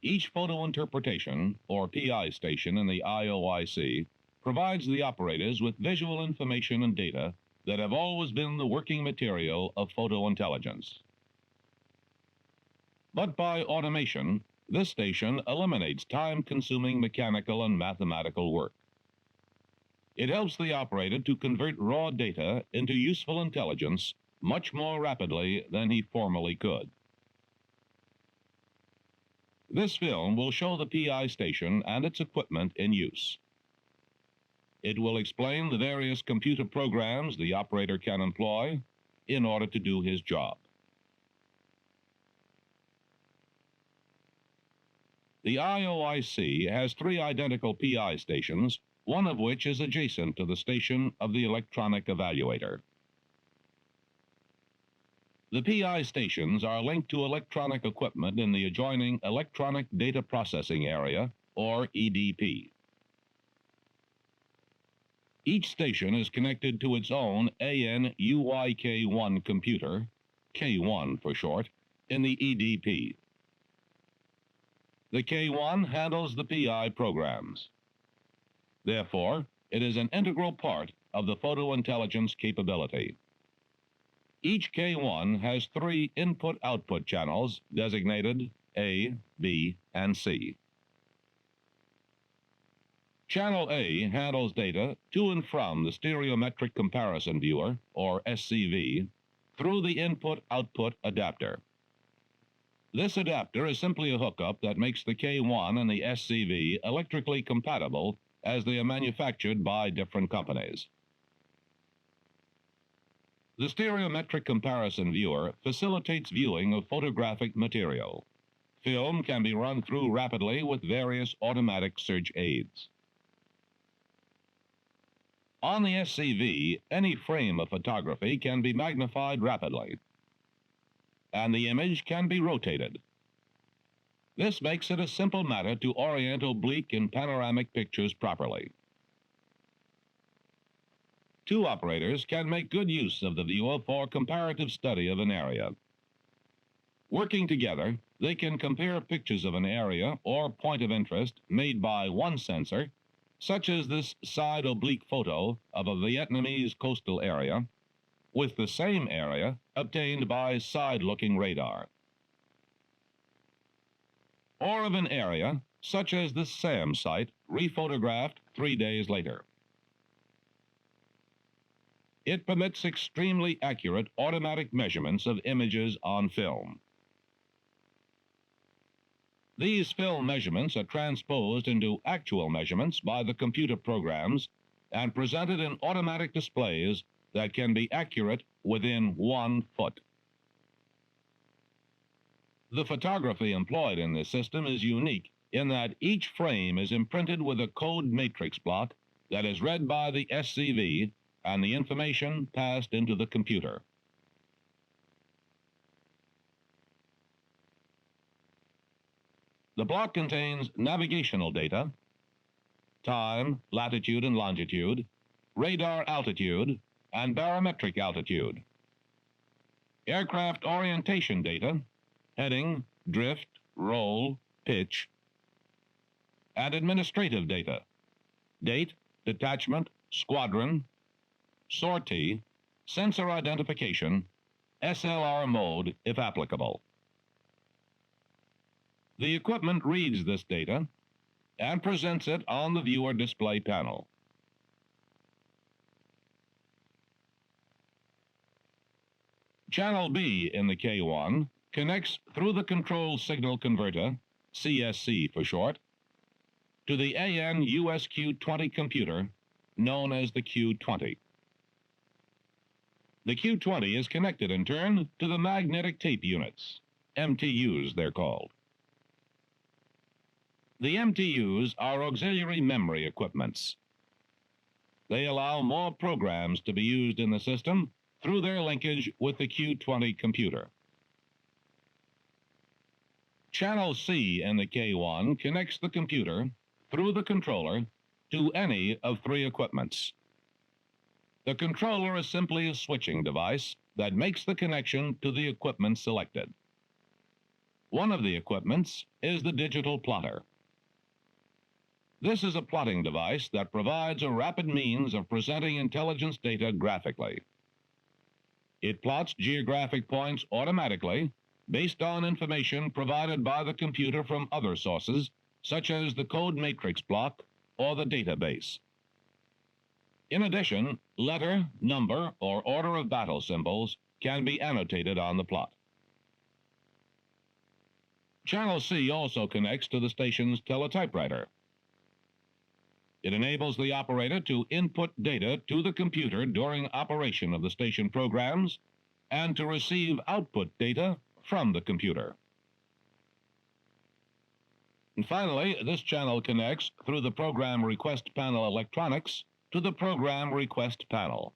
Each photo interpretation, or PI station in the I.O.I.S provides the operators with visual information and data that have always been the working material of photo intelligence. But by automation, this station eliminates time-consuming mechanical and mathematical work. It helps the operator to convert raw data into useful intelligence much more rapidly than he formerly could. This film will show the PI station and its equipment in use. It will explain the various computer programs the operator can employ in order to do his job. The I.O.I.S has 3 identical PI stations, one of which is adjacent to the station of the electronic evaluator. The PI stations are linked to electronic equipment in the adjoining Electronic Data Processing Area, or EDP. Each station is connected to its own AN-UYK1 computer, K1 for short, in the EDP. The K1 handles the PI programs. Therefore, it is an integral part of the photo intelligence capability. Each K1 has 3 input-output channels designated A, B, and C. Channel A handles data to and from the Stereometric Comparison Viewer, or SCV, through the input-output adapter. This adapter is simply a hookup that makes the K1 and the SCV electrically compatible as they are manufactured by different companies. The Stereometric Comparison Viewer facilitates viewing of photographic material. Film can be run through rapidly with various automatic search aids. On the SCV, any frame of photography can be magnified rapidly, and the image can be rotated. This makes it a simple matter to orient oblique and panoramic pictures properly. 2 operators can make good use of the viewer for comparative study of an area. Working together, they can compare pictures of an area or point of interest made by one sensor, such as this side oblique photo of a Vietnamese coastal area, with the same area obtained by side-looking radar. Or of an area, such as this SAM site, rephotographed 3 days later. It permits extremely accurate automatic measurements of images on film. These film measurements are transposed into actual measurements by the computer programs and presented in automatic displays that can be accurate within 1 foot. The photography employed in this system is unique in that each frame is imprinted with a code matrix block that is read by the SCV and the information passed into the computer. The block contains navigational data, time, latitude and longitude, radar altitude, and barometric altitude, aircraft orientation data, heading, drift, roll, pitch, and administrative data, date, detachment, squadron, sortie, sensor identification, SLR mode if applicable. The equipment reads this data and presents it on the viewer display panel. Channel B in the K1 connects through the control signal converter, CSC for short, to the AN-U.S. Q20 computer, known as the Q20. The Q20 is connected in turn to the magnetic tape units, MTUs they're called. The MTUs are auxiliary memory equipments. They allow more programs to be used in the system through their linkage with the Q20 computer. Channel C in the K1 connects the computer through the controller to any of 3 equipments. The controller is simply a switching device that makes the connection to the equipment selected. One of the equipments is the digital plotter. This is a plotting device that provides a rapid means of presenting intelligence data graphically. It plots geographic points automatically based on information provided by the computer from other sources, such as the code matrix block or the database. In addition, letter, number, or order of battle symbols can be annotated on the plot. Channel C also connects to the station's teletypewriter. It enables the operator to input data to the computer during operation of the station programs and to receive output data from the computer. And finally, this channel connects through the Program Request Panel electronics to the Program Request Panel.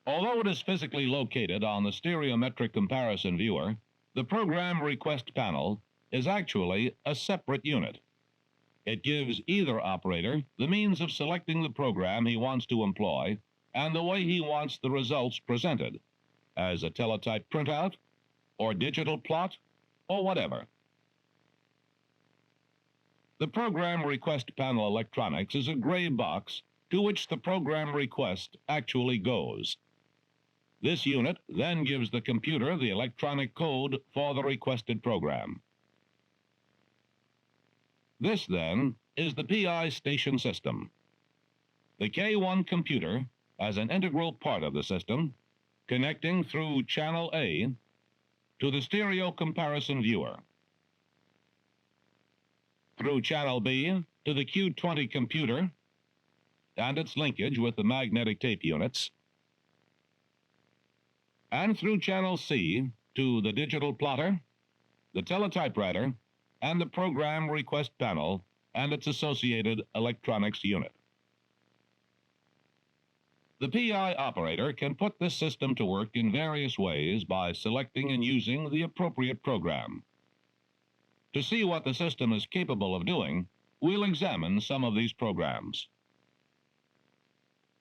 Although it is physically located on the stereometric comparison viewer, the Program Request Panel is actually a separate unit. It gives either operator the means of selecting the program he wants to employ and the way he wants the results presented, as a teletype printout, or digital plot, or whatever. The Program Request Panel electronics is a gray box to which the program request actually goes. This unit then gives the computer the electronic code for the requested program. This, then, is the PI station system. The K1 computer, as an integral part of the system, connecting through Channel A to the stereo comparison viewer, through Channel B to the Q20 computer and its linkage with the magnetic tape units, and through Channel C to the digital plotter, the teletypewriter, and the Program Request Panel and its associated electronics unit. The PI operator can put this system to work in various ways by selecting and using the appropriate program. To see what the system is capable of doing, we'll examine some of these programs.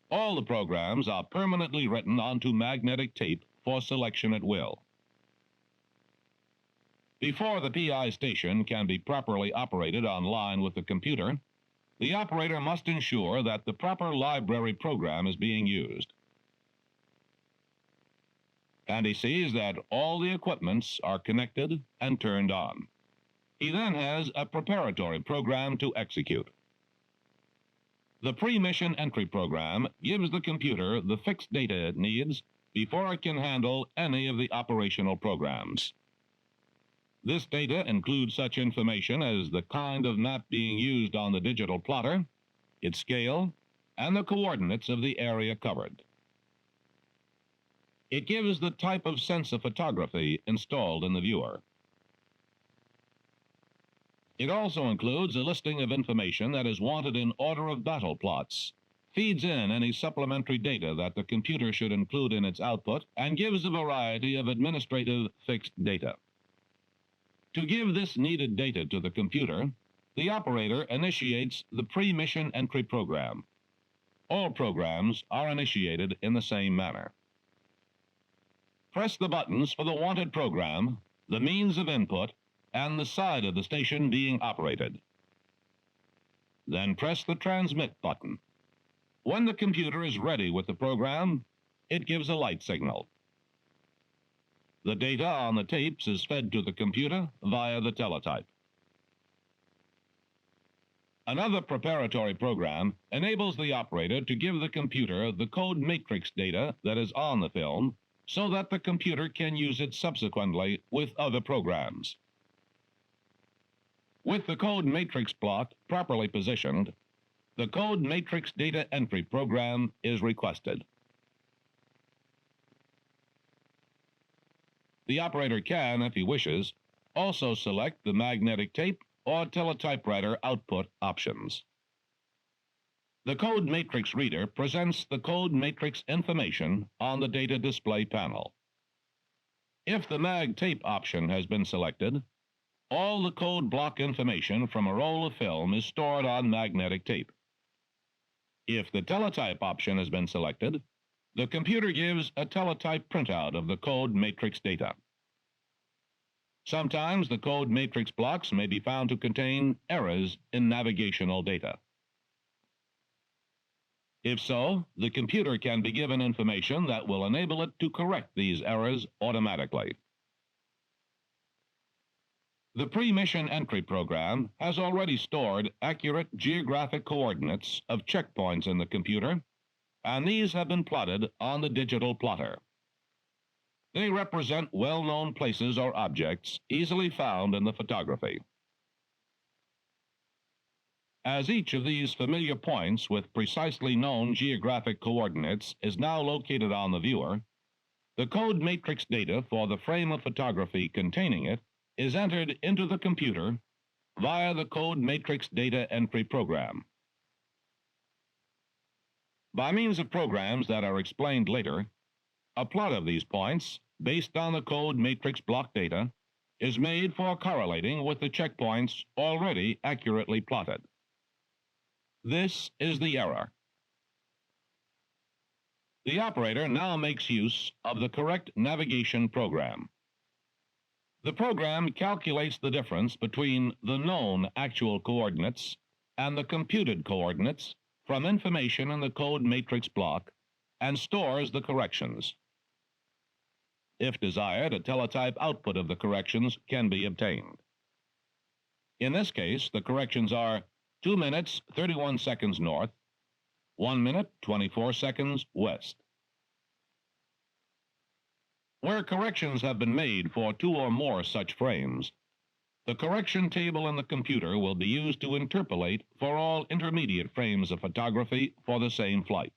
All the programs are permanently written onto magnetic tape for selection at will. Before the PI station can be properly operated online with the computer, the operator must ensure that the proper library program is being used. And he sees that all the equipments are connected and turned on. He then has a preparatory program to execute. The pre-mission entry program gives the computer the fixed data it needs before it can handle any of the operational programs. This data includes such information as the kind of map being used on the digital plotter, its scale, and the coordinates of the area covered. It gives the type of sensor photography installed in the viewer. It also includes a listing of information that is wanted in order of battle plots, feeds in any supplementary data that the computer should include in its output, and gives a variety of administrative fixed data. To give this needed data to the computer, the operator initiates the pre-mission entry program. All programs are initiated in the same manner. Press the buttons for the wanted program, the means of input, and the side of the station being operated. Then press the transmit button. When the computer is ready with the program, it gives a light signal. The data on the tapes is fed to the computer via the teletype. Another preparatory program enables the operator to give the computer the code matrix data that is on the film so that the computer can use it subsequently with other programs. With the code matrix block properly positioned, the code matrix data entry program is requested. The operator can, if he wishes, also select the magnetic tape or teletypewriter output options. The code matrix reader presents the code matrix information on the data display panel. If the mag tape option has been selected, all the code block information from a roll of film is stored on magnetic tape. If the teletype option has been selected, the computer gives a teletype printout of the code matrix data. Sometimes the code matrix blocks may be found to contain errors in navigational data. If so, the computer can be given information that will enable it to correct these errors automatically. The pre-mission entry program has already stored accurate geographic coordinates of checkpoints in the computer, and these have been plotted on the digital plotter. They represent well-known places or objects easily found in the photography. As each of these familiar points with precisely known geographic coordinates is now located on the viewer, the code matrix data for the frame of photography containing it is entered into the computer via the code matrix data entry program. By means of programs that are explained later, a plot of these points, based on the code matrix block data, is made for correlating with the checkpoints already accurately plotted. This is the error. The operator now makes use of the correct navigation program. The program calculates the difference between the known actual coordinates and the computed coordinates from information in the code matrix block and stores the corrections. If desired, a teletype output of the corrections can be obtained. In this case, the corrections are 2 minutes, 31 seconds north, 1 minute, 24 seconds west. Where corrections have been made for 2 or more such frames, the correction table in the computer will be used to interpolate for all intermediate frames of photography for the same flight.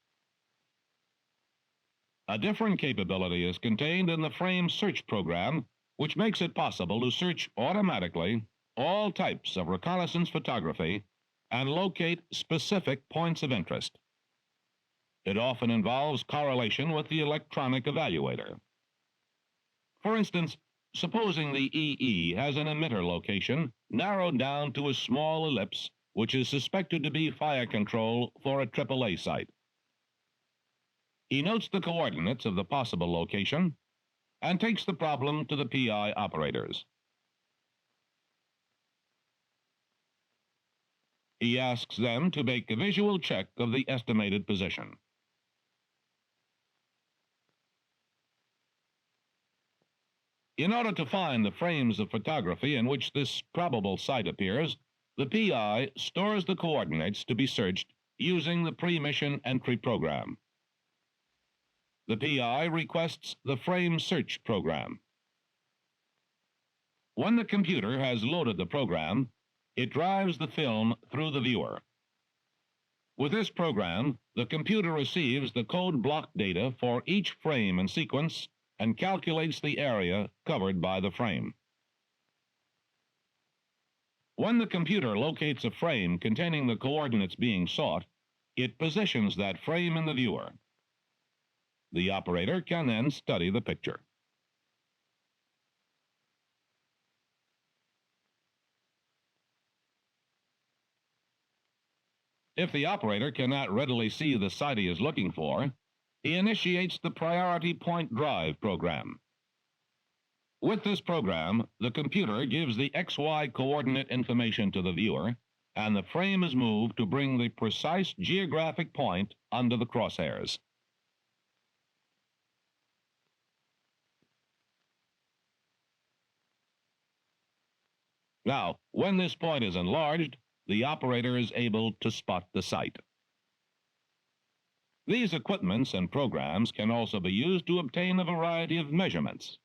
A different capability is contained in the frame search program, which makes it possible to search automatically all types of reconnaissance photography and locate specific points of interest. It often involves correlation with the electronic evaluator. For instance, supposing the EE has an emitter location narrowed down to a small ellipse which is suspected to be fire control for a AAA site. He notes the coordinates of the possible location and takes the problem to the PI operators. He asks them to make a visual check of the estimated position. In order to find the frames of photography in which this probable site appears, the PI stores the coordinates to be searched using the pre-mission entry program. The PI requests the frame search program. When the computer has loaded the program, it drives the film through the viewer. With this program, the computer receives the code block data for each frame and sequence and calculates the area covered by the frame. When the computer locates a frame containing the coordinates being sought, it positions that frame in the viewer. The operator can then study the picture. If the operator cannot readily see the site he is looking for, he initiates the Priority Point Drive program. With this program, the computer gives the XY coordinate information to the viewer, and the frame is moved to bring the precise geographic point under the crosshairs. Now, when this point is enlarged, the operator is able to spot the site. These equipments and programs can also be used to obtain a variety of measurements.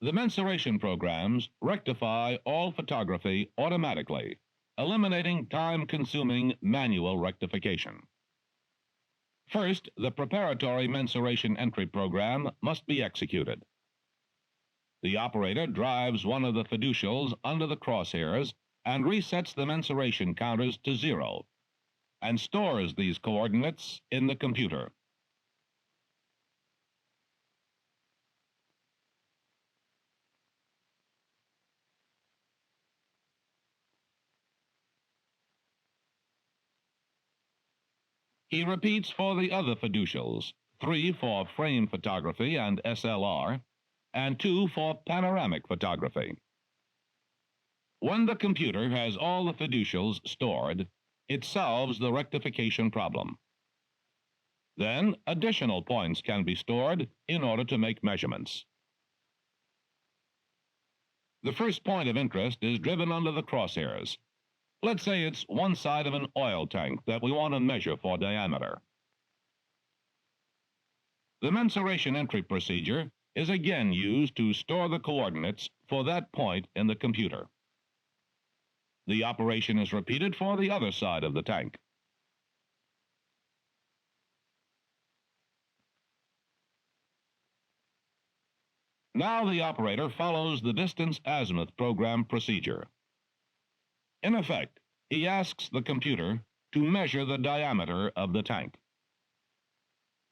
The mensuration programs rectify all photography automatically, eliminating time-consuming manual rectification. First, the preparatory mensuration entry program must be executed. The operator drives one of the fiducials under the crosshairs and resets the mensuration counters to 0, and stores these coordinates in the computer. He repeats for the other fiducials, 3 for frame photography and SLR, and 2 for panoramic photography. When the computer has all the fiducials stored, it solves the rectification problem. Then additional points can be stored in order to make measurements. The first point of interest is driven under the crosshairs. Let's say it's one side of an oil tank that we want to measure for diameter. The mensuration entry procedure is again used to store the coordinates for that point in the computer. The operation is repeated for the other side of the tank. Now the operator follows the distance azimuth program procedure. In effect, he asks the computer to measure the diameter of the tank.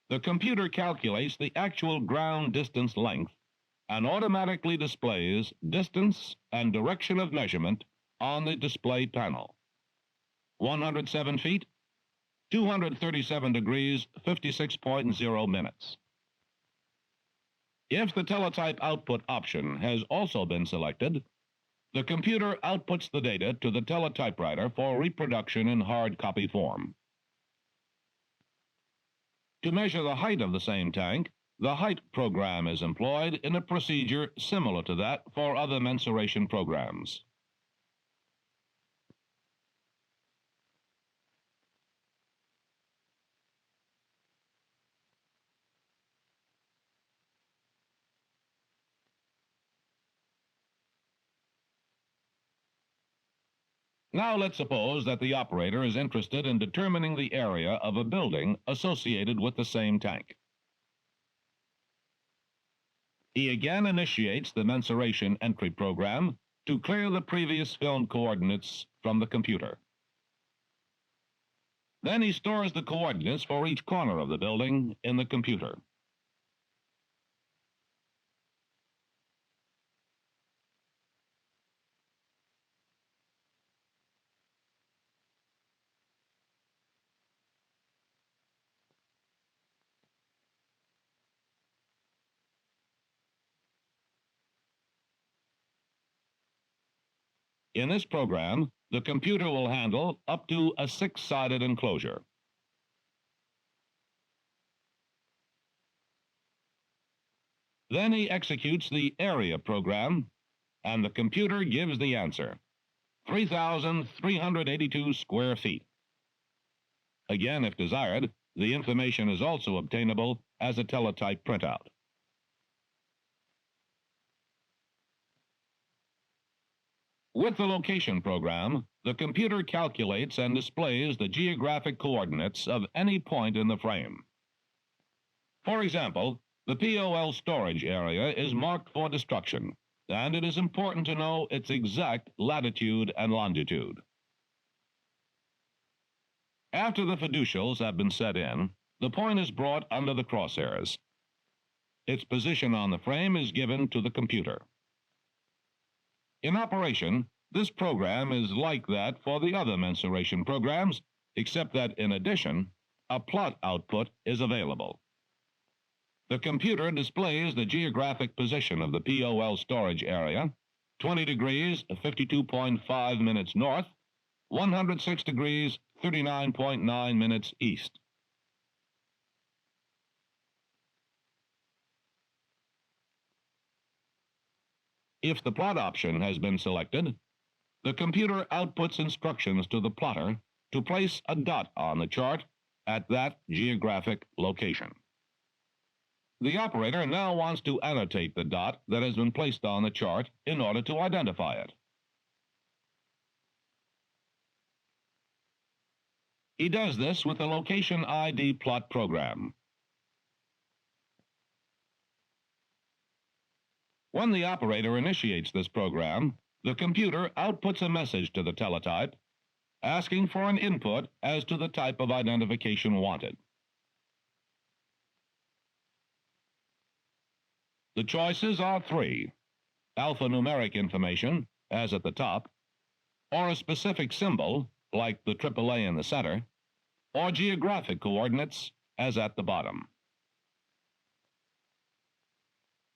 The computer calculates the actual ground distance length and automatically displays distance and direction of measurement on the display panel. 107 feet, 237 degrees, 56.0 minutes. If the teletype output option has also been selected, the computer outputs the data to the teletypewriter for reproduction in hard copy form. To measure the height of the same tank, the height program is employed in a procedure similar to that for other mensuration programs. Now let's suppose that the operator is interested in determining the area of a building associated with the same tank. He again initiates the mensuration entry program to clear the previous filmed coordinates from the computer. Then he stores the coordinates for each corner of the building in the computer. In this program, the computer will handle up to a 6-sided enclosure. Then he executes the area program, and the computer gives the answer: 3,382 square feet. Again, if desired, the information is also obtainable as a teletype printout. With the location program, the computer calculates and displays the geographic coordinates of any point in the frame. For example, the POL storage area is marked for destruction, and it is important to know its exact latitude and longitude. After the fiducials have been set in, the point is brought under the crosshairs. Its position on the frame is given to the computer. In operation, this program is like that for the other mensuration programs, except that in addition, a plot output is available. The computer displays the geographic position of the POL storage area: 20 degrees, 52.5 minutes north, 106 degrees, 39.9 minutes east. If the plot option has been selected, the computer outputs instructions to the plotter to place a dot on the chart at that geographic location. The operator now wants to annotate the dot that has been placed on the chart in order to identify it. He does this with the Location ID plot program. When the operator initiates this program, the computer outputs a message to the teletype asking for an input as to the type of identification wanted. The choices are 3: alphanumeric information, as at the top, or a specific symbol, like the AAA in the center, or geographic coordinates, as at the bottom.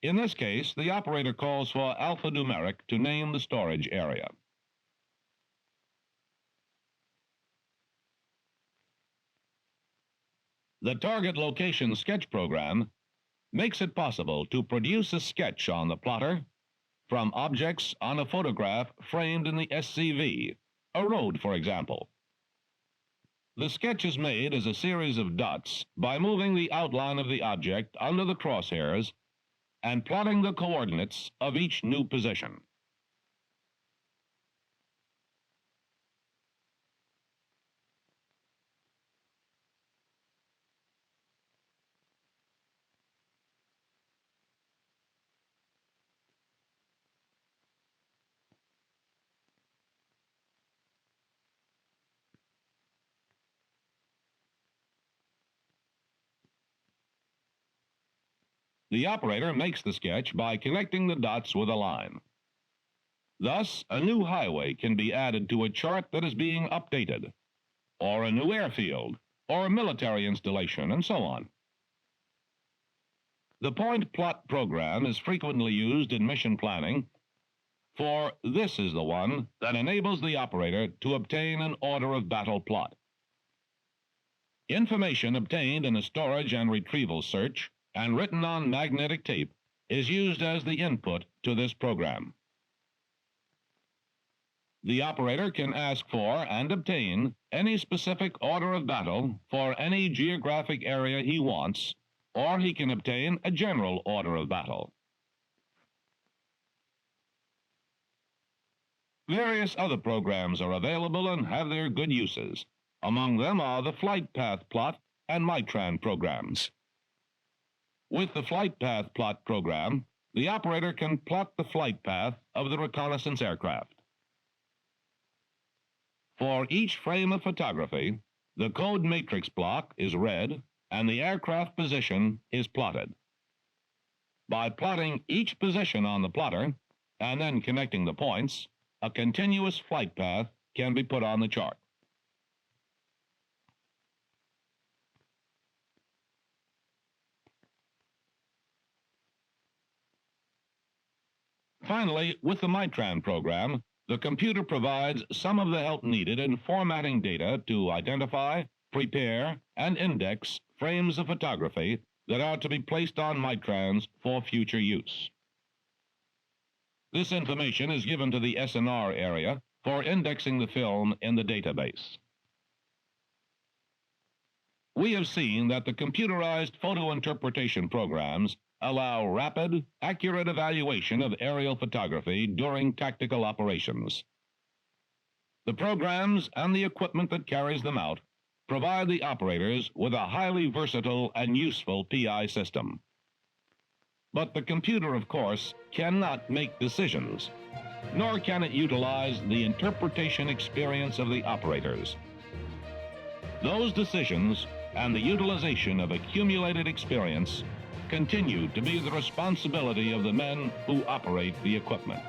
In this case, the operator calls for alphanumeric to name the storage area. The target location sketch program makes it possible to produce a sketch on the plotter from objects on a photograph framed in the SCV, a road, for example. The sketch is made as a series of dots by moving the outline of the object under the crosshairs and plotting the coordinates of each new position. The operator makes the sketch by connecting the dots with a line. Thus, a new highway can be added to a chart that is being updated, or a new airfield, or a military installation, and so on. The point plot program is frequently used in mission planning, for this is the one that enables the operator to obtain an order of battle plot. Information obtained in a storage and retrieval search and written on magnetic tape is used as the input to this program. The operator can ask for and obtain any specific order of battle for any geographic area he wants, or he can obtain a general order of battle. Various other programs are available and have their good uses. Among them are the flight path plot and MITRAN programs. With the flight path plot program, the operator can plot the flight path of the reconnaissance aircraft. For each frame of photography, the code matrix block is read and the aircraft position is plotted. By plotting each position on the plotter and then connecting the points, a continuous flight path can be put on the chart. Finally, with the MITRAN program, the computer provides some of the help needed in formatting data to identify, prepare, and index frames of photography that are to be placed on MITRANs for future use. This information is given to the S&R area for indexing the film in the database. We have seen that the computerized photo interpretation programs allow rapid, accurate evaluation of aerial photography during tactical operations. The programs and the equipment that carries them out provide the operators with a highly versatile and useful PI system. But the computer, of course, cannot make decisions, nor can it utilize the interpretation experience of the operators. Those decisions and the utilization of accumulated experience continue to be the responsibility of the men who operate the equipment.